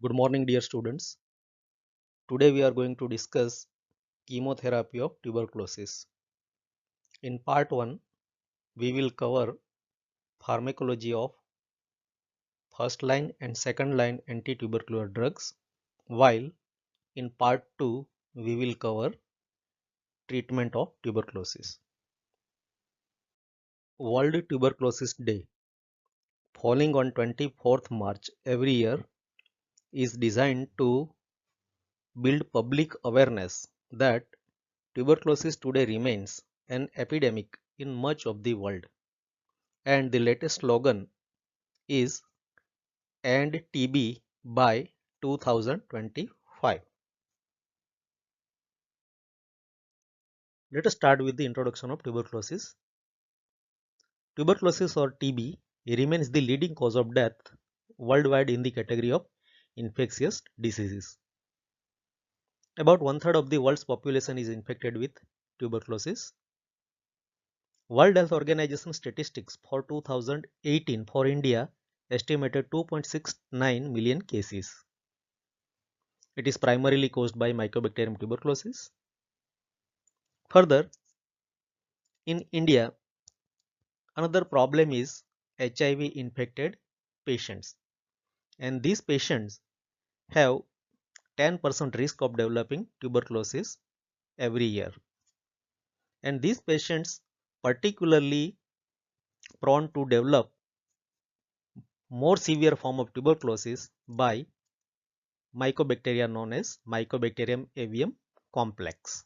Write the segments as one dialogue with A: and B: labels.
A: Good morning, dear students. Today we are going to discuss chemotherapy of tuberculosis. In part 1, we will cover pharmacology of first line and second line antitubercular drugs, while in part 2, we will cover treatment of tuberculosis. World Tuberculosis Day, falling on 24th March every year, is designed to build public awareness that tuberculosis today remains an epidemic in much of the world, and the latest slogan is "End TB by 2025." Let us start with the introduction of tuberculosis. Tuberculosis or TB remains the leading cause of death worldwide in the category of infectious diseases. About one third of the world's population is infected with tuberculosis. World Health Organization statistics for 2018 for India estimated 2.69 million cases. It is primarily caused by Mycobacterium tuberculosis. Further, in India, another problem is HIV infected patients, and these patients have 10% risk of developing tuberculosis every year. And these patients particularly prone to develop more severe form of tuberculosis by mycobacteria known as Mycobacterium avium complex.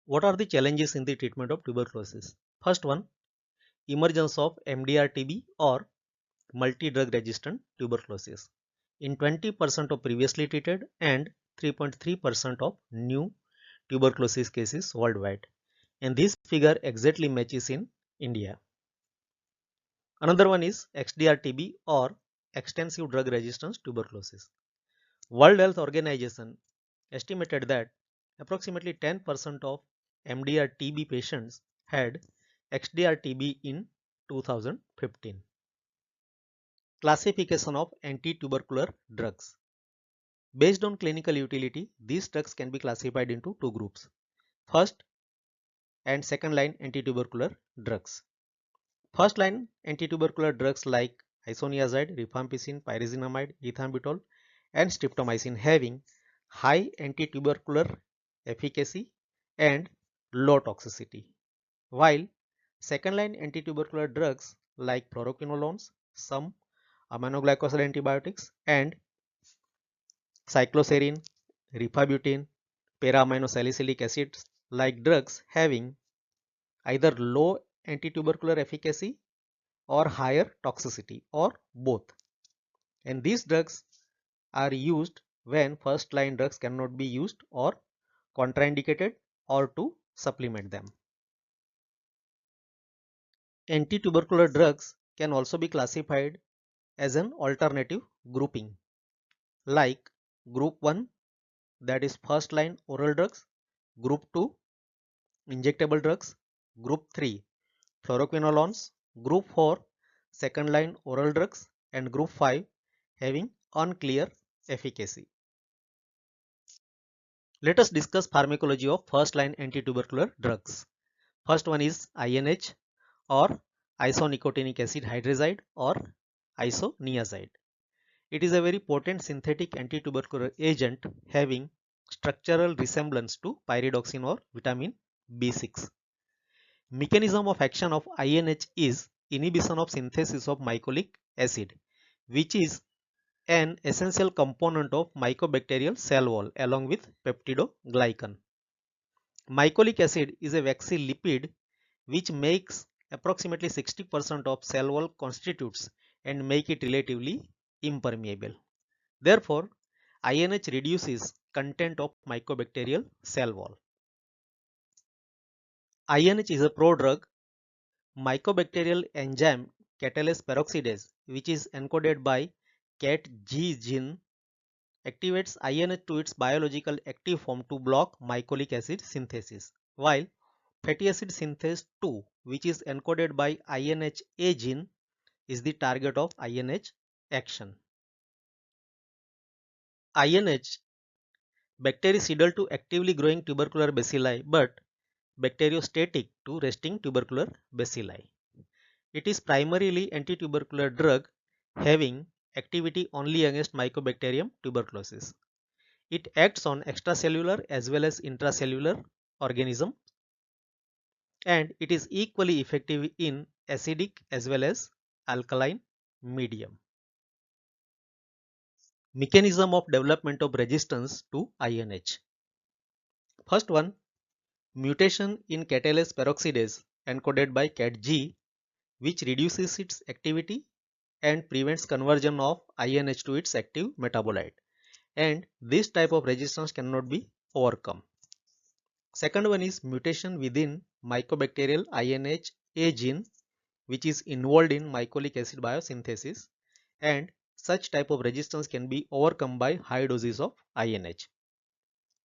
A: What are the challenges in the treatment of tuberculosis? First one, emergence of MDR-TB or multi-drug resistant tuberculosis in 20% of previously treated and 3.3% of new tuberculosis cases worldwide, and this figure exactly matches in India. Another one is XDR-TB or extensive drug resistance tuberculosis. World Health Organization estimated that approximately 10% of MDR-TB patients had XDR-TB in 2015. Classification of antitubercular drugs. Based on clinical utility, these drugs can be classified into two groups: first and second line antitubercular drugs. First line antitubercular drugs like isoniazid, rifampicin, pyrazinamide, ethambutol, and streptomycin having high antitubercular efficacy and low toxicity, while second line antitubercular drugs like fluoroquinolones, some aminoglycoside antibiotics, and cycloserine, rifabutin, para-aminosalicylic acids like drugs having either low antitubercular efficacy or higher toxicity or both. And these drugs are used when first line drugs cannot be used or contraindicated or to supplement them. Antitubercular drugs can also be classified as an alternative grouping like group 1, that is first line oral drugs, group 2 injectable drugs, group 3 fluoroquinolones, group 4 second line oral drugs, and group 5 having unclear efficacy. Let us discuss pharmacology of first line antitubercular drugs. First one is INH or isonicotinic acid hydrazide or isoniazid. It is a very potent synthetic antitubercular agent having structural resemblance to pyridoxine or vitamin B6. Mechanism of action of INH is inhibition of synthesis of mycolic acid, which is an essential component of mycobacterial cell wall along with peptidoglycan. Mycolic acid is a waxy lipid which makes approximately 60% of cell wall constitutes and make it relatively impermeable. Therefore, INH reduces content of mycobacterial cell wall. INH is a prodrug mycobacterial enzyme catalase peroxidase, which is encoded by CAT-G gene, activates INH to its biological active form to block mycolic acid synthesis, while fatty acid synthase 2, which is encoded by INH-A gene, is the target of INH action. INH, bactericidal to actively growing tubercular bacilli but bacteriostatic to resting tubercular bacilli. It is primarily antitubercular drug having activity only against Mycobacterium tuberculosis. It acts on extracellular as well as intracellular organism, and it is equally effective in acidic as well as alkaline medium. Mechanism of development of resistance to INH. First one, mutation in catalase peroxidase encoded by CATG, which reduces its activity and prevents conversion of INH to its active metabolite, and this type of resistance cannot be overcome. Second one is mutation within Mycobacterial INH-A gene, which is involved in mycolic acid biosynthesis, and such type of resistance can be overcome by high doses of INH.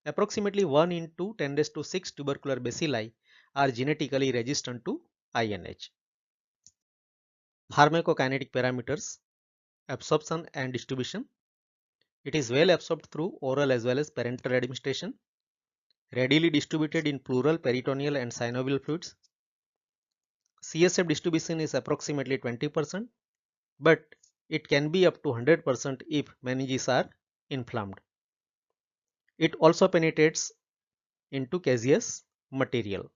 A: Approximately 1 into 10 raised to 6 tubercular bacilli are genetically resistant to INH. Pharmacokinetic parameters, absorption and distribution. It is well absorbed through oral as well as parenteral administration, readily distributed in pleural, peritoneal and synovial fluids. CSF distribution is approximately 20%, but it can be up to 100% if meninges are inflamed. It also penetrates into caseous material.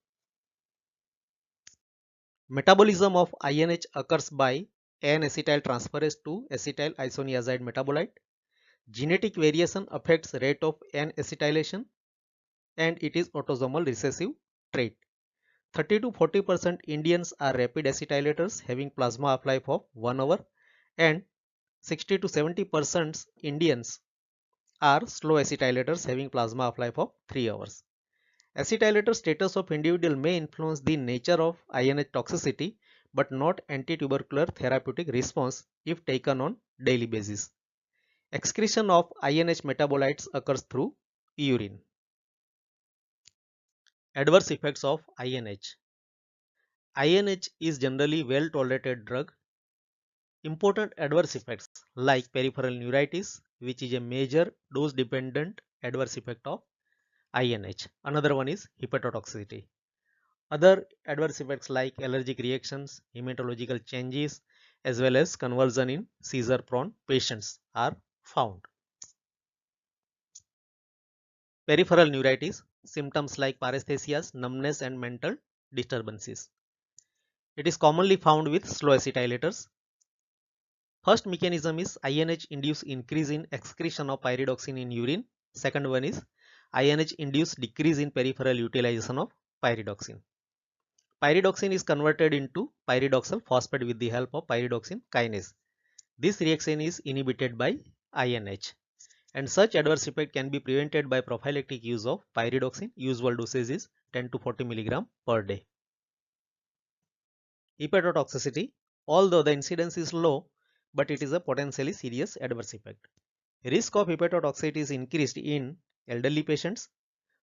A: Metabolism of INH occurs by N-acetyl transferase to acetyl isoniazide metabolite. Genetic variation affects rate of N-acetylation and it is autosomal recessive trait. 30 to 40% Indians are rapid acetylators having plasma half-life of 1 hour, and 60 to 70% Indians are slow acetylators having plasma half-life of 3 hours. Acetylator status of individual may influence the nature of INH toxicity but not antitubercular therapeutic response if taken on daily basis. Excretion of INH metabolites occurs through urine. Adverse effects of INH. INH is generally well tolerated drug. Important adverse effects like peripheral neuritis, which is a major dose dependent adverse effect of INH. Another one is hepatotoxicity. Other adverse effects like allergic reactions, hematological changes, as well as conversion in seizure prone patients are found. Peripheral neuritis, symptoms like paresthesias, numbness and mental disturbances. It is commonly found with slow acetylators. First mechanism is INH induced increase in excretion of pyridoxine in urine. Second one is INH induced decrease in peripheral utilization of pyridoxine. Pyridoxine is converted into pyridoxal phosphate with the help of pyridoxine kinase. This reaction is inhibited by INH, and such adverse effect can be prevented by prophylactic use of pyridoxine. Usual dosage is 10 to 40 mg per day. Hepatotoxicity, although the incidence is low, but it is a potentially serious adverse effect. Risk of hepatotoxicity is increased in elderly patients,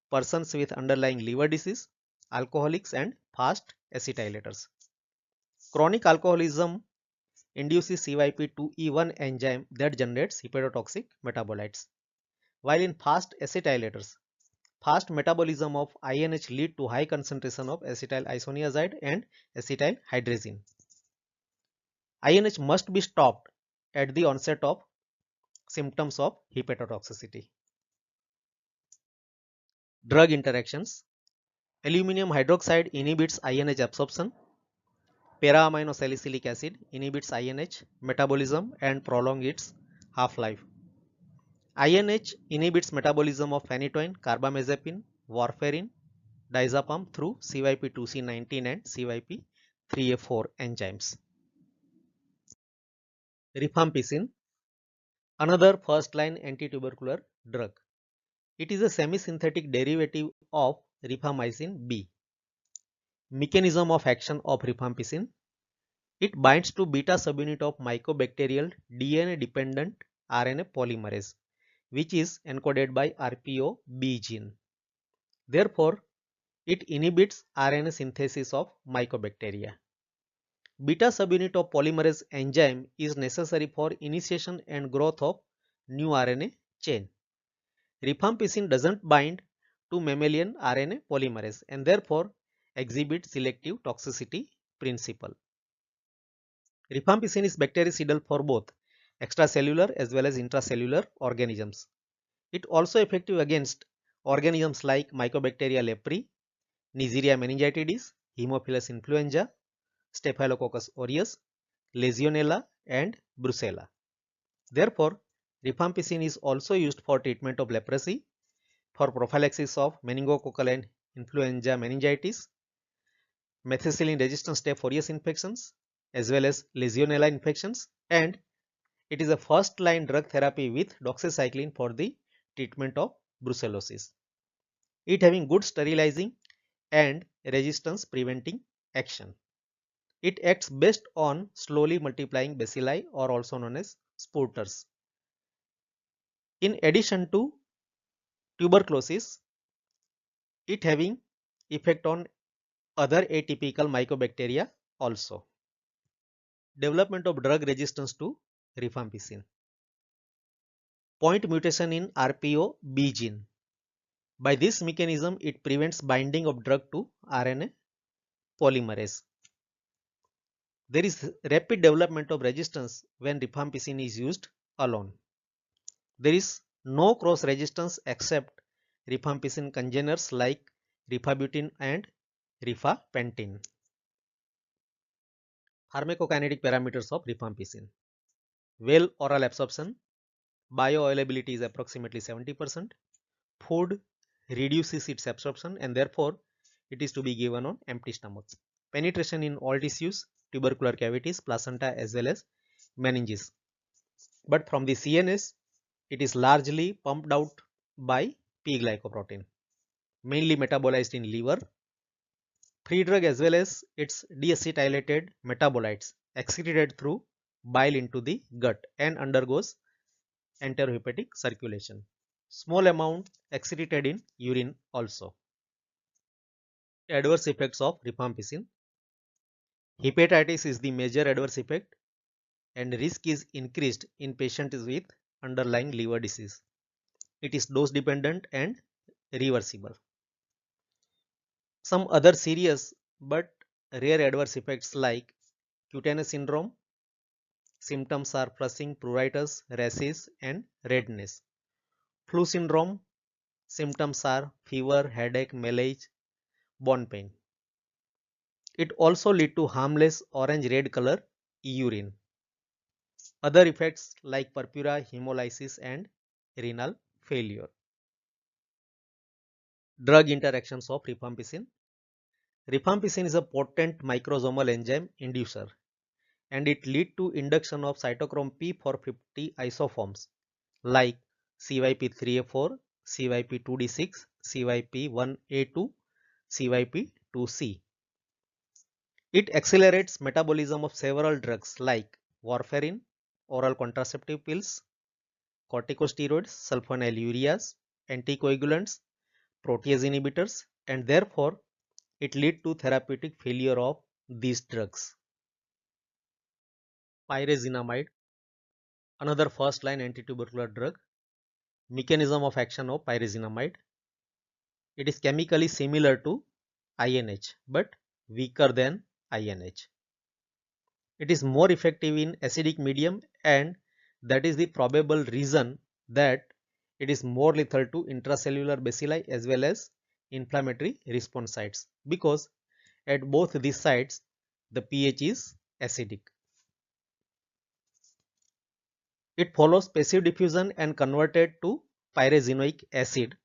A: persons with underlying liver disease, alcoholics and fast acetylators. Chronic alcoholism induces CYP2E1 enzyme that generates hepatotoxic metabolites. While in fast acetylators, fast metabolism of INH lead to high concentration of acetyl isoniazide and acetyl hydrazine. INH must be stopped at the onset of symptoms of hepatotoxicity. Drug interactions. Aluminum hydroxide inhibits INH absorption. Para-aminosalicylic acid inhibits INH metabolism and prolongs its half-life. INH inhibits metabolism of phenytoin, carbamazepine, warfarin, diazepam through CYP2C19 and CYP3A4 enzymes. Rifampicin, another first-line antitubercular drug. It is a semi-synthetic derivative of rifamycin B. Mechanism of action of rifampicin. It binds to beta subunit of mycobacterial DNA-dependent RNA polymerase, which is encoded by RPO-B gene. Therefore, it inhibits RNA synthesis of mycobacteria. Beta subunit of polymerase enzyme is necessary for initiation and growth of new RNA chain. Rifampicin doesn't bind to mammalian RNA polymerase and therefore exhibits selective toxicity principle. Rifampicin is bactericidal for both extracellular as well as intracellular organisms. It also effective against organisms like Mycobacteria leprae, Neisseria meningitidis, Haemophilus influenza, Staphylococcus aureus, Legionella and Brucella. Therefore, rifampicin is also used for treatment of leprosy, for prophylaxis of meningococcal and influenza meningitis, methicillin resistant Staph aureus infections, as well as Legionella infections, and it is a first line drug therapy with doxycycline for the treatment of brucellosis. It having good sterilizing and resistance preventing action. It acts best on slowly multiplying bacilli or also known as spores. In addition to tuberculosis, it having effect on other atypical mycobacteria also. Development of drug resistance to rifampicin. Point mutation in RPO-B gene. By this mechanism, it prevents binding of drug to RNA polymerase. There is rapid development of resistance when rifampicin is used alone. There is no cross resistance except rifampicin congeners like rifabutin and rifapentin. Pharmacokinetic parameters of rifampicin. Well oral absorption, bioavailability is approximately 70%. Food reduces its absorption and therefore it is to be given on empty stomach. Penetration in all tissues, tubercular cavities, placenta as well as meninges. But from the CNS, it is largely pumped out by P-glycoprotein, mainly metabolized in liver. Free drug as well as its deacetylated metabolites excreted through bile into the gut and undergoes enterohepatic circulation. Small amount excreted in urine also. Adverse effects of rifampicin. Hepatitis is the major adverse effect and risk is increased in patients with underlying liver disease. It is dose dependent and reversible. Some other serious but rare adverse effects like cutaneous syndrome. Symptoms are flushing, pruritus, rashes and redness. Flu syndrome. Symptoms are fever, headache, malaise, bone pain. It also lead to harmless orange-red color urine. Other effects like purpura, hemolysis and renal failure. Drug interactions of rifampicin. Rifampicin is a potent microsomal enzyme inducer and it lead to induction of cytochrome P450 isoforms like CYP3A4, CYP2D6, CYP1A2, CYP2C. It accelerates metabolism of several drugs like warfarin, oral contraceptive pills, corticosteroids, sulfonylureas, anticoagulants, protease inhibitors, and therefore it leads to therapeutic failure of these drugs. Pyrazinamide, another first line antitubercular drug. Mechanism of action of pyrazinamide. It is chemically similar to INH but weaker than INH. It is more effective in acidic medium and that is the probable reason that it is more lethal to intracellular bacilli as well as inflammatory response sites because at both these sites the pH is acidic. It follows passive diffusion and converted to pyrazinoic acid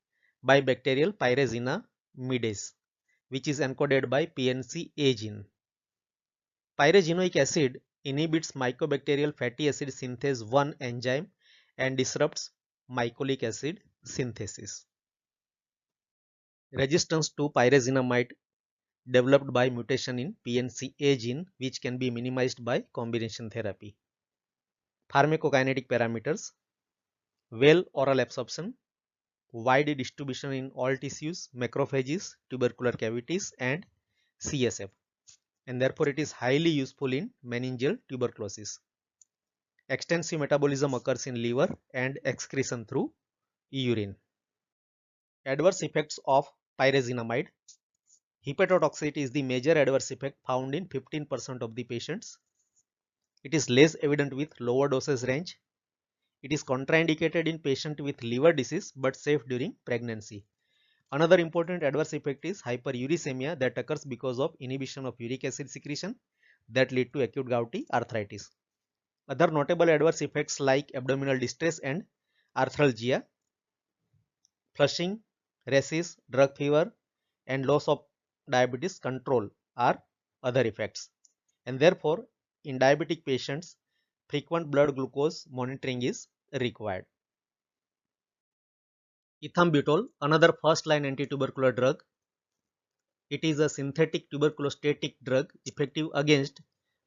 A: by bacterial pyrazina midase which is encoded by PNCA gene. Pyrazinoic acid inhibits mycobacterial fatty acid synthase 1 enzyme and disrupts mycolic acid synthesis. Resistance to pyrazinamide developed by mutation in PNCA gene which can be minimized by combination therapy. Pharmacokinetic parameters. Well oral absorption, wide distribution in all tissues, macrophages, tubercular cavities and CSF, and therefore it is highly useful in meningeal tuberculosis. Extensive metabolism occurs in liver and excretion through urine. Adverse effects of pyrazinamide. Hepatotoxicity is the major adverse effect found in 15% of the patients. It is less evident with lower dosage range. It is contraindicated in patients with liver disease but safe during pregnancy. Another important adverse effect is hyperuricemia that occurs because of inhibition of uric acid secretion that lead to acute gouty arthritis. Other notable adverse effects like abdominal distress and arthralgia, flushing, rashes, drug fever, and loss of diabetes control are other effects. And therefore, in diabetic patients, frequent blood glucose monitoring is required. Ethambutol, another first-line antitubercular drug. It is a synthetic tuberculostatic drug effective against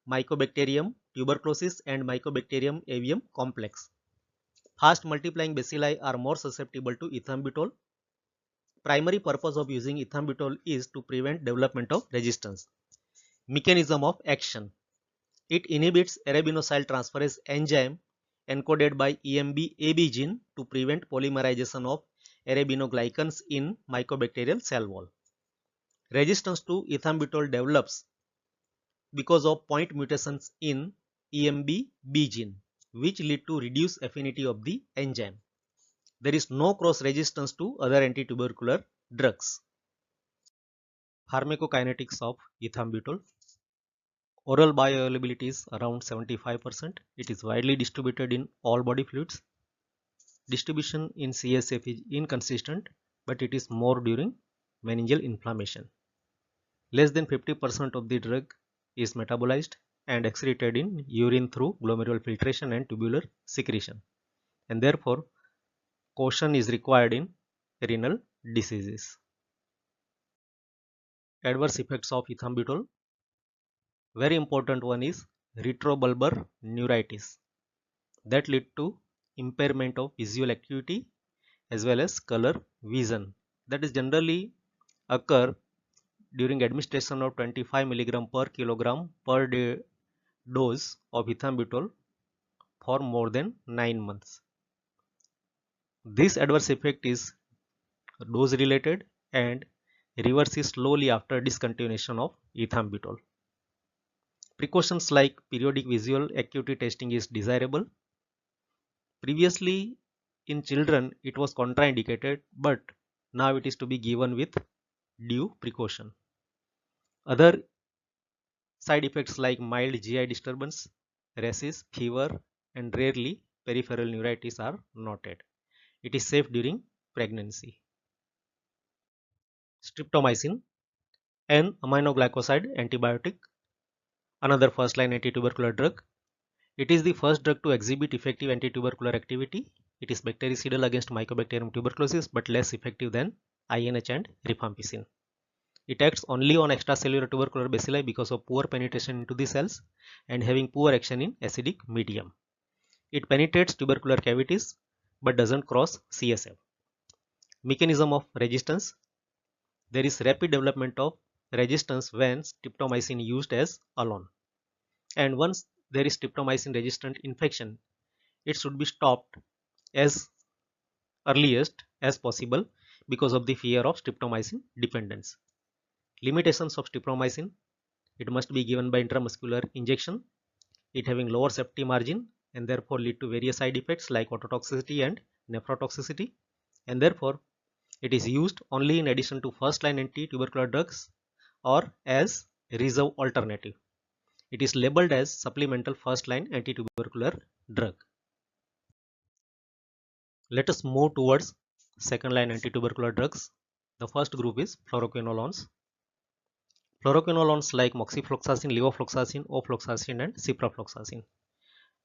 A: Mycobacterium tuberculosis and Mycobacterium avium complex. Fast multiplying bacilli are more susceptible to ethambutol. Primary purpose of using ethambutol is to prevent development of resistance. Mechanism of action. It inhibits arabinosyl transferase enzyme encoded by EMB-AB gene to prevent polymerization of arabinoglycans in mycobacterial cell wall. Resistance to ethambutol develops because of point mutations in EMB-B gene, which lead to reduced affinity of the enzyme. There is no cross resistance to other antitubercular drugs. Pharmacokinetics of ethambutol. Oral bioavailability is around 75%. It is widely distributed in all body fluids. Distribution in CSF is inconsistent, but it is more during meningeal inflammation. Less than 50% of the drug is metabolized and excreted in urine through glomerular filtration and tubular secretion, and therefore caution is required in renal diseases. Adverse effects of ethambutol. Very important one is retrobulbar neuritis that lead to impairment of visual acuity as well as color vision. That is generally occur during administration of 25 mg per kilogram per day dose of ethambutol for more than 9 months. This adverse effect is dose related and reverses slowly after discontinuation of ethambutol. Precautions like periodic visual acuity testing is desirable. Previously in children it was contraindicated, but now it is to be given with due precaution. Other side effects like mild GI disturbance, rashes, fever, and rarely peripheral neuritis are noted. It is safe during pregnancy. Streptomycin, an aminoglycoside antibiotic, another first-line antitubercular drug. It is the first drug to exhibit effective antitubercular activity. It is bactericidal against Mycobacterium tuberculosis but less effective than INH and rifampicin. It acts only on extracellular tubercular bacilli because of poor penetration into the cells and having poor action in acidic medium. It penetrates tubercular cavities but doesn't cross CSF. Mechanism of resistance. There is rapid development of resistance when streptomycin used as alone. And once there is streptomycin resistant infection, it should be stopped as earliest as possible because of the fear of streptomycin dependence. Limitations of streptomycin. It must be given by intramuscular injection. It having lower safety margin and therefore lead to various side effects like ototoxicity and nephrotoxicity, and therefore it is used only in addition to first-line anti-tubercular drugs or as reserve alternative. It is labeled as supplemental first-line anti-tubercular drug. Let us move towards second-line anti-tubercular drugs. The first group is fluoroquinolones. Fluoroquinolones like moxifloxacin, levofloxacin, ofloxacin, and ciprofloxacin.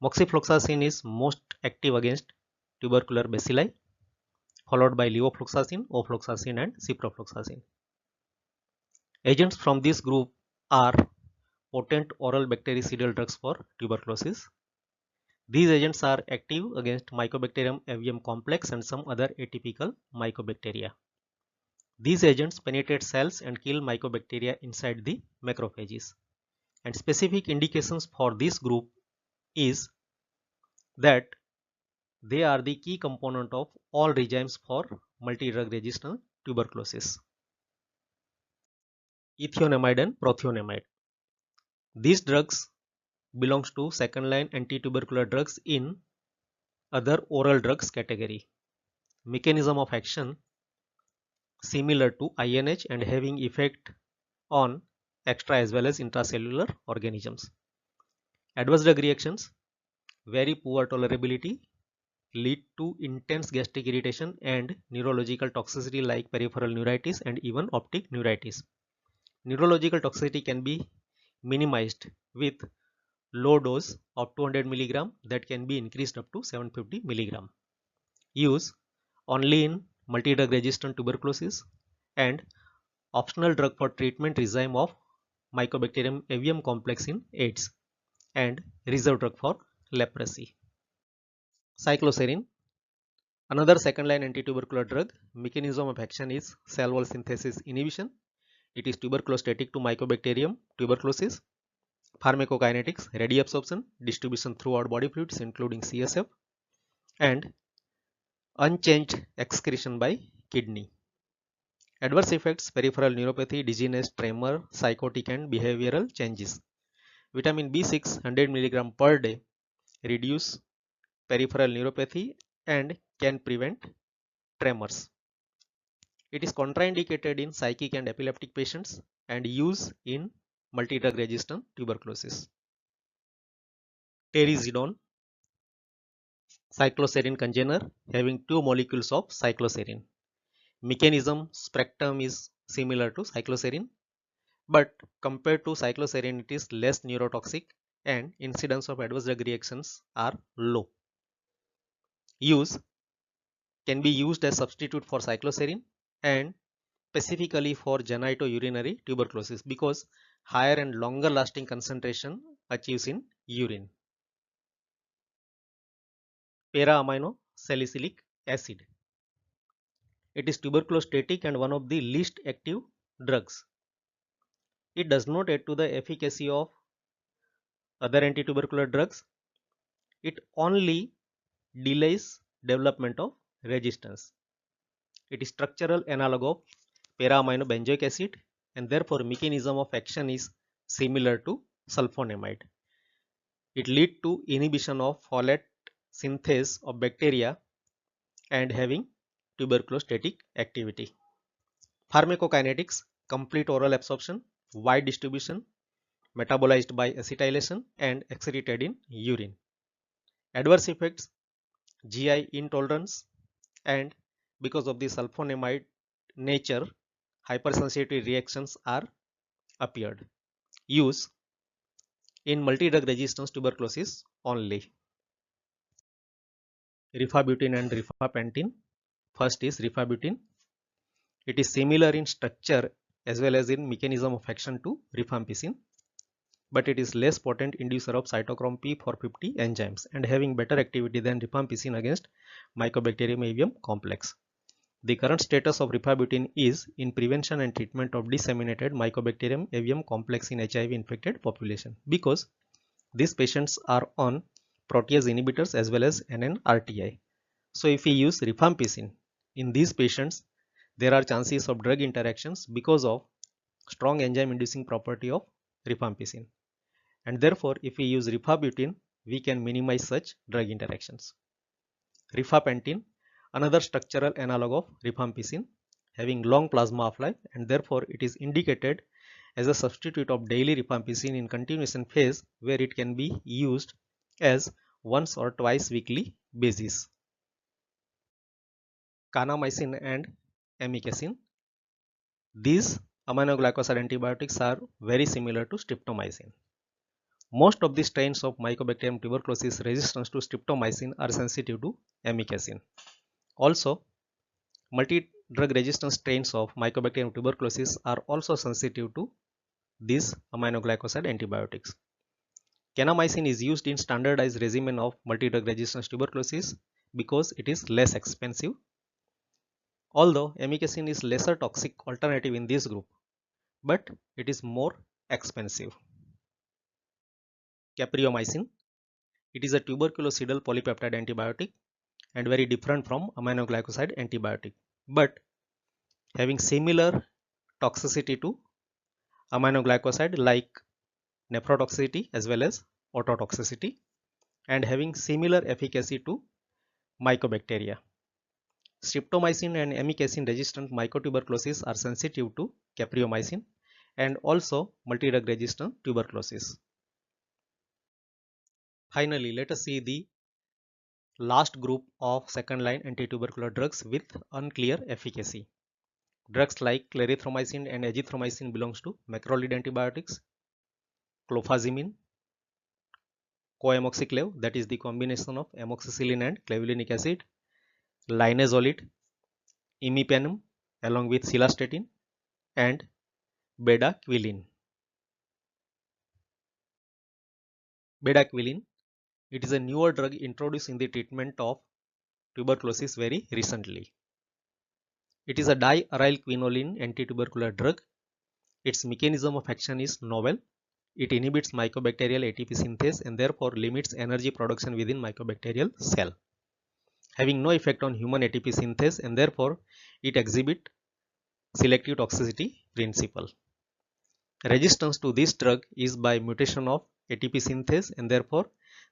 A: Moxifloxacin is most active against tubercular bacilli, followed by levofloxacin, ofloxacin, and ciprofloxacin. Agents from this group are potent oral bactericidal drugs for tuberculosis. These agents are active against Mycobacterium avium complex and some other atypical mycobacteria. These agents penetrate cells and kill mycobacteria inside the macrophages. And specific indications for this group is that they are the key component of all regimes for multi-drug resistant tuberculosis. Ethionamide and prothionamide. These drugs belongs to second line antitubercular drugs in other oral drugs category. Mechanism of action similar to INH and having effect on extra as well as intracellular organisms. Adverse drug reactions, very poor tolerability, lead to intense gastric irritation and neurological toxicity like peripheral neuritis and even optic neuritis. Neurological toxicity can be minimized with low dose of 200 mg that can be increased up to 750 mg. Use only in multi-drug resistant tuberculosis and optional drug for treatment regime of Mycobacterium avium complex in AIDS and reserve drug for leprosy. Cycloserine, another second line antitubercular drug. Mechanism of action is cell wall synthesis inhibition. It is tuberculostatic to Mycobacterium tuberculosis. Pharmacokinetics, reabsorption, distribution throughout body fluids including CSF, and unchanged excretion by kidney. Adverse effects, peripheral neuropathy, dizziness, tremor, psychotic and behavioral changes. Vitamin B6 100 mg per day reduce peripheral neuropathy and can prevent tremors. It is contraindicated in psychic and epileptic patients and used in multi-drug resistant tuberculosis. Terizidone, cycloserine congener having two molecules of cycloserine. Mechanism spectrum is similar to cycloserine, but compared to cycloserine it is less neurotoxic and incidence of adverse drug reactions are low. Use can be used as substitute for cycloserine and specifically for genitourinary tuberculosis because higher and longer lasting concentration achieves in urine. Para-amino salicylic acid. It is tuberculostatic and one of the least active drugs. It does not add to the efficacy of other antitubercular drugs. It only delays development of resistance. It is structural analog of para-aminobenzoic acid and therefore mechanism of action is similar to sulfonamide. It leads to inhibition of folate synthase of bacteria and having tuberculostatic activity. Pharmacokinetics, complete oral absorption, wide distribution, metabolized by acetylation and excreted in urine. Adverse effects, GI intolerance, and because of the sulfonamide nature, hypersensitivity reactions are appeared. Use in multi-drug resistance tuberculosis only. Rifabutin and rifampicin. First is rifabutin. It is similar in structure as well as in mechanism of action to rifampicin, but it is less potent inducer of cytochrome P450 enzymes and having better activity than rifampicin against Mycobacterium avium complex. The current status of rifabutin is in prevention and treatment of disseminated Mycobacterium avium complex in HIV infected population because these patients are on protease inhibitors as well as NNRTI. So if we use rifampicin in these patients, there are chances of drug interactions because of strong enzyme inducing property of rifampicin, and therefore if we use rifabutin we can minimize such drug interactions. Rifampicin, another structural analog of rifampicin having long plasma half-life and therefore it is indicated as a substitute of daily rifampicin in continuation phase where it can be used as once or twice weekly basis. Kanamycin and amikacin. These aminoglycoside antibiotics are very similar to streptomycin. Most of the strains of Mycobacterium tuberculosis resistance to streptomycin are sensitive to amikacin. Also, multi-drug resistant strains of Mycobacterium tuberculosis are also sensitive to these aminoglycoside antibiotics. Kanamycin is used in standardized regimen of multi-drug resistant tuberculosis because it is less expensive. Although amikacin is lesser toxic alternative in this group, but it is more expensive. Capreomycin, it is a tuberculocidal polypeptide antibiotic and very different from aminoglycoside antibiotic, but having similar toxicity to aminoglycoside like nephrotoxicity as well as ototoxicity, and having similar efficacy to mycobacteria. Streptomycin and amikacin resistant mycotuberculosis are sensitive to capreomycin and also multi-drug resistant tuberculosis. Finally, let us see the last group of second line antitubercular drugs with unclear efficacy. Drugs like clarithromycin and azithromycin belongs to macrolide antibiotics. Clofazimine, coamoxiclav, that is the combination of amoxicillin and clavulanic acid. Linezolid, imipenem along with cilastatin, and bedaquiline. Bedaquiline, it is a newer drug introduced in the treatment of tuberculosis very recently. It is a diaryl quinoline antitubercular drug. Its mechanism of action is novel. It inhibits mycobacterial ATP synthase and therefore limits energy production within mycobacterial cell, having no effect on human ATP synthase, and therefore it exhibits selective toxicity principle. Resistance to this drug is by mutation of ATP synthase, and therefore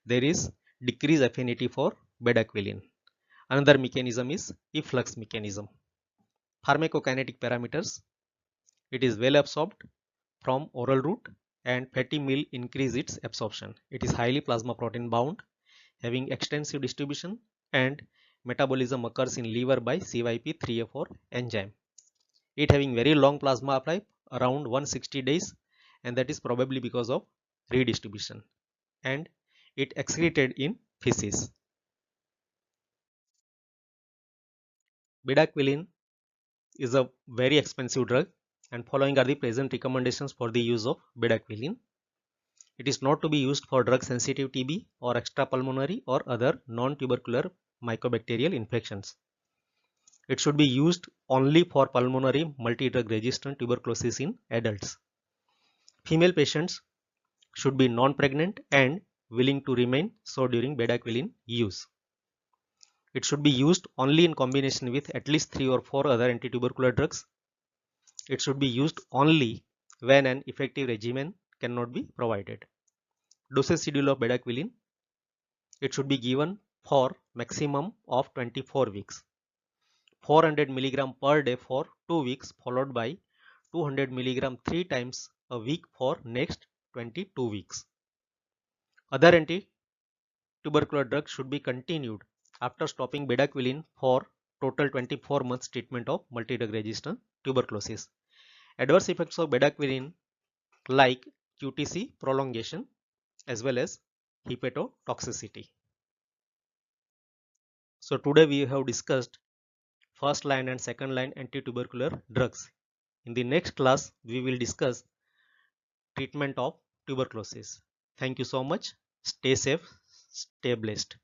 A: there is decreased affinity for bedaquiline. Another mechanism is efflux mechanism. Pharmacokinetic parameters, it is well absorbed from oral route and fatty meal increase its absorption. It is highly plasma protein bound, having extensive distribution, and metabolism occurs in liver by CYP3A4 enzyme. It having very long plasma half-life, around 160 days, and that is probably because of redistribution, and it excreted in feces. Bedaquiline is a very expensive drug, and following are the present recommendations for the use of bedaquiline. It is not to be used for drug sensitive TB or extrapulmonary or other non-tubercular mycobacterial infections. It should be used only for pulmonary multi-drug resistant tuberculosis in adults. Female patients should be non-pregnant and willing to remain so during bedaquiline use. It should be used only in combination with at least 3 or 4 other antitubercular drugs. It should be used only when an effective regimen cannot be provided. Dosage schedule of bedaquiline, it should be given for maximum of 24 weeks. 400 mg per day for 2 weeks, followed by 200 mg 3 times a week for next 22 weeks. Other anti-tubercular drugs should be continued after stopping bedaquiline for total 24 months treatment of multi-drug resistant tuberculosis. Adverse effects of bedaquiline like QTc prolongation as well as hepatotoxicity. So today we have discussed first line and second line anti-tubercular drugs. In the next class, we will discuss treatment of tuberculosis. Thank you so much. Stay safe, stay blessed.